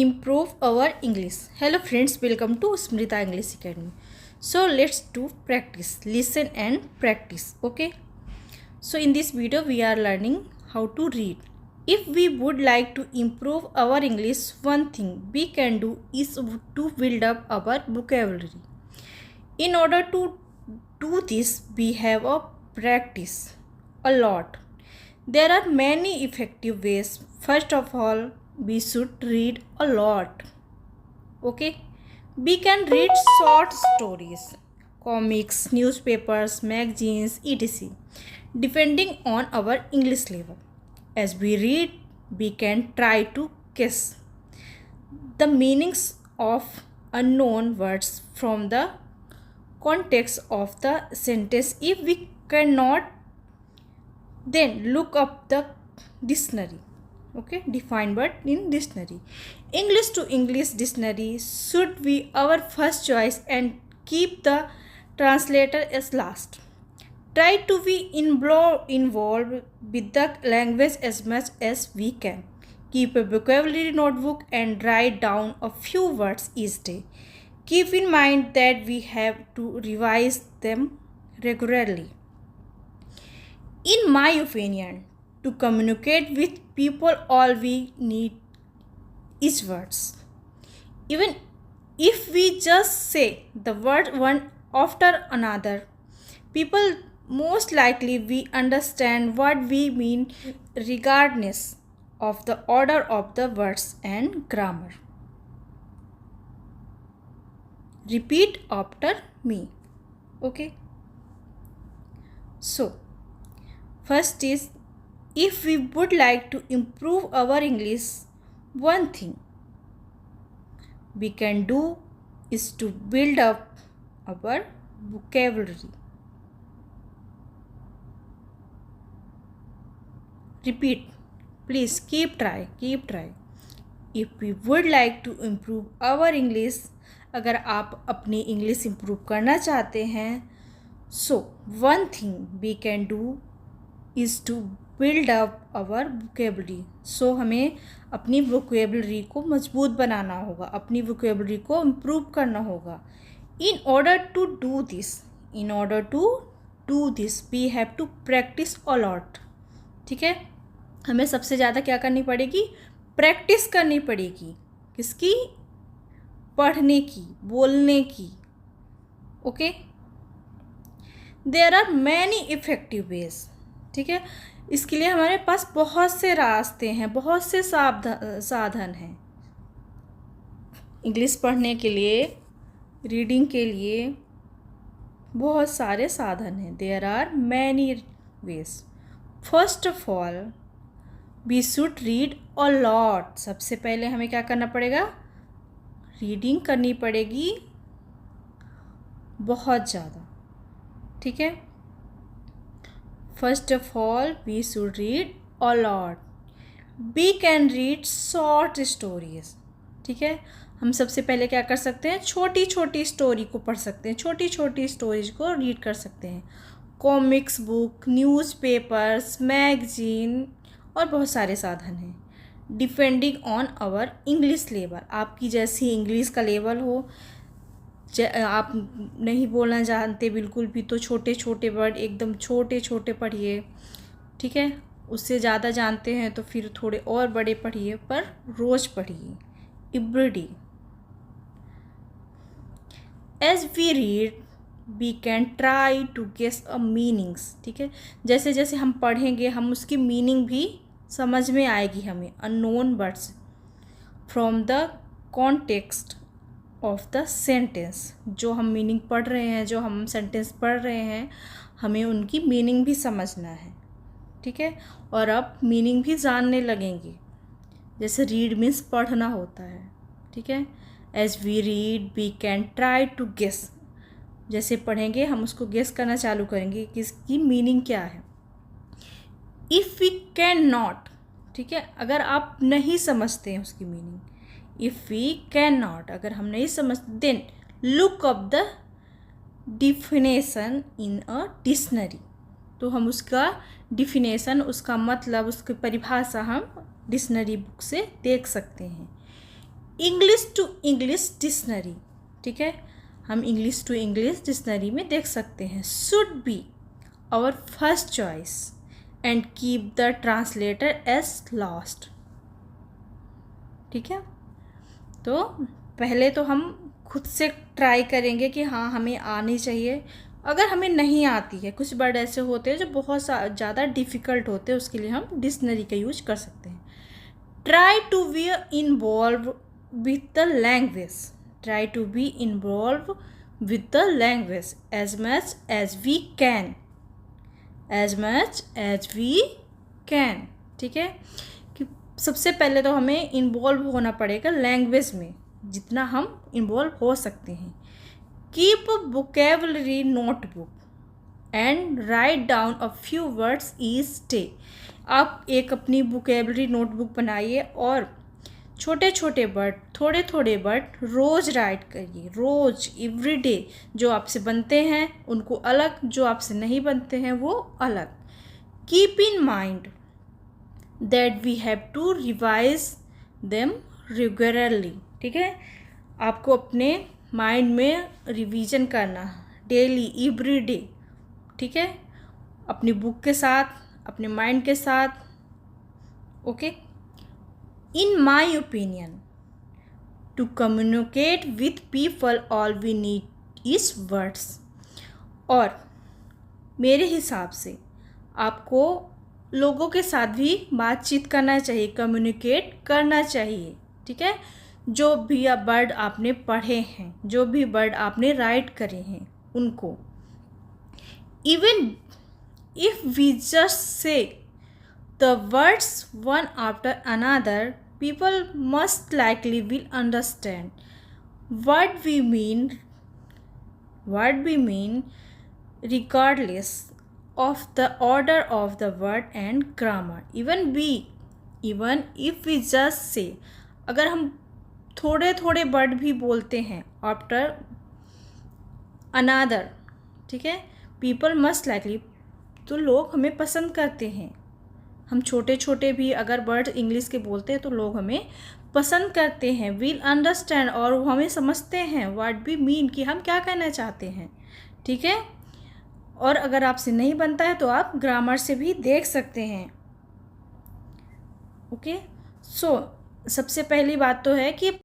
improve our English. Hello friends, welcome to Smrita English Academy. So let's do practice, listen and practice. Okay, so in this video we are learning how to read. If we would like to improve our English, one thing we can do is to build up our vocabulary. In order to do this, we have a practice a lot. There are many effective ways. First of all, we should read a lot. Okay, we can read short stories, comics, newspapers, magazines, etc. depending on our English level. As we read, we can try to guess the meanings of unknown words from the context of the sentence. If we cannot, then look up the dictionary. Okay, define word in dictionary. English to English dictionary should be our first choice and keep the translator as last. Try to be involved with the language as much as we can. Keep a vocabulary notebook and write down a few words each day. Keep in mind that we have to revise them regularly. In my opinion, to communicate with people, all we need is words. Even if we just say the word one after another, people most likely we understand what we mean regardless of the order of the words and grammar. Repeat after me. Okay. So, first is, if we would like to improve our English, one thing we can do is to build up our vocabulary. Repeat. Please keep try. If we would like to improve our English, अगर आप अपनी English improve करना चाहते हैं, so one thing we can do is to build up our vocabulary. So हमें अपनी vocabulary को मजबूत बनाना होगा, अपनी वोकेबलरी को इम्प्रूव करना होगा. In order to do this we have to practise a lot. ठीक है, हमें सबसे ज़्यादा क्या करनी पड़ेगी? प्रैक्टिस करनी पड़ेगी. किसकी? पढ़ने की, बोलने की. Okay, there are many effective ways. ठीक है, इसके लिए हमारे पास बहुत से रास्ते हैं, बहुत से साधन हैं. इंग्लिश पढ़ने के लिए, रीडिंग के लिए बहुत सारे साधन हैं. There are many ways. First of all we should read a lot. सबसे पहले हमें क्या करना पड़ेगा? रीडिंग करनी पड़ेगी बहुत ज़्यादा. ठीक है, first of all we should read a lot. We can read short stories. ठीक है, हम सबसे पहले क्या कर सकते हैं? छोटी छोटी स्टोरी को पढ़ सकते हैं, छोटी छोटी स्टोरीज को रीड कर सकते हैं. कॉमिक्स बुक, न्यूज़पेपर्स, मैगजीन और बहुत सारे साधन हैं. Depending on our English level. आपकी जैसी इंग्लिश का लेवल हो, आप नहीं बोलना जानते बिल्कुल भी, तो छोटे छोटे वर्ड, एकदम छोटे छोटे पढ़िए. ठीक है, उससे ज़्यादा जानते हैं तो फिर थोड़े और बड़े पढ़िए, पर रोज़ पढ़िए, everyday. As we read we can try to guess a meanings. ठीक है, जैसे जैसे हम पढ़ेंगे हम उसकी मीनिंग भी समझ में आएगी हमें. Unknown words from the context of the sentence. जो हम मीनिंग पढ़ रहे हैं, जो हम सेंटेंस पढ़ रहे हैं, हमें उनकी मीनिंग भी समझना है. ठीक है, और अब मीनिंग भी जानने लगेंगे. जैसे रीड मीन्स पढ़ना होता है. ठीक है, as we read we can try to guess. जैसे पढ़ेंगे हम उसको गेस करना चालू करेंगे कि इसकी मीनिंग क्या है. If we can not. ठीक है, अगर आप नहीं समझते हैं उसकी meaning, if we can not, अगर हम नहीं समझते, then look up the definition in a dictionary. तो हम उसका डिफिनेशन, उसका मतलब, उसकी परिभाषा हम डिक्शनरी बुक से देख सकते हैं. इंग्लिश टू इंग्लिश डिक्शनरी, ठीक है, हम इंग्लिश टू इंग्लिश डिक्शनरी में देख सकते हैं। Should be our first choice and keep the translator as last, ठीक है। तो पहले तो हम खुद से ट्राई करेंगे कि हाँ हमें आनी चाहिए। अगर हमें नहीं आती है, कुछ वर्ड ऐसे होते हैं जो बहुत ज़्यादा डिफ़िकल्ट होते हैं, उसके लिए हम डिक्शनरी का यूज कर सकते हैं। Try to be involve with the language, try to be involve with the language as much as we can, as much as we can, ठीक है। कि सबसे पहले तो हमें इन्वॉल्व होना पड़ेगा लैंग्वेज में, जितना हम इन्वॉल्व हो सकते हैं। Keep vocabulary notebook and write down a few words each day. आप एक अपनी vocabulary नोटबुक बनाइए और छोटे छोटे वर्ड, थोड़े थोड़े वर्ड रोज़ राइट करिए, रोज़, एवरी डे। जो आपसे बनते हैं उनको अलग, जो आपसे नहीं बनते हैं वो अलग। Keep in mind that we have to revise them regularly, ठीक है। आपको अपने माइंड में रिवीजन करना डेली, एवरी डे, ठीक है, अपनी बुक के साथ, अपने माइंड के साथ, okay. In my opinion to communicate with people all we need is words. और मेरे हिसाब से आपको लोगों के साथ भी बातचीत करना चाहिए, कम्युनिकेट करना चाहिए, ठीक है। जो भी वर्ड आपने पढ़े हैं, जो भी वर्ड आपने राइट करे हैं उनको, even if we just say the words one after another, people must likely will understand what we mean regardless of the order of the word and grammar. even if we just say, अगर हम थोड़े थोड़े word भी बोलते हैं after अनादर, ठीक है, people must likely, तो लोग हमें पसंद करते हैं। हम छोटे छोटे भी अगर वर्ड इंग्लिश के बोलते हैं तो लोग हमें पसंद करते हैं। विल अंडरस्टैंड, और वो हमें समझते हैं व्हाट वी मीन, कि हम क्या कहना चाहते हैं, ठीक है। और अगर आपसे नहीं बनता है तो आप ग्रामर से भी देख सकते हैं, ओके। सो सबसे पहली बात तो है कि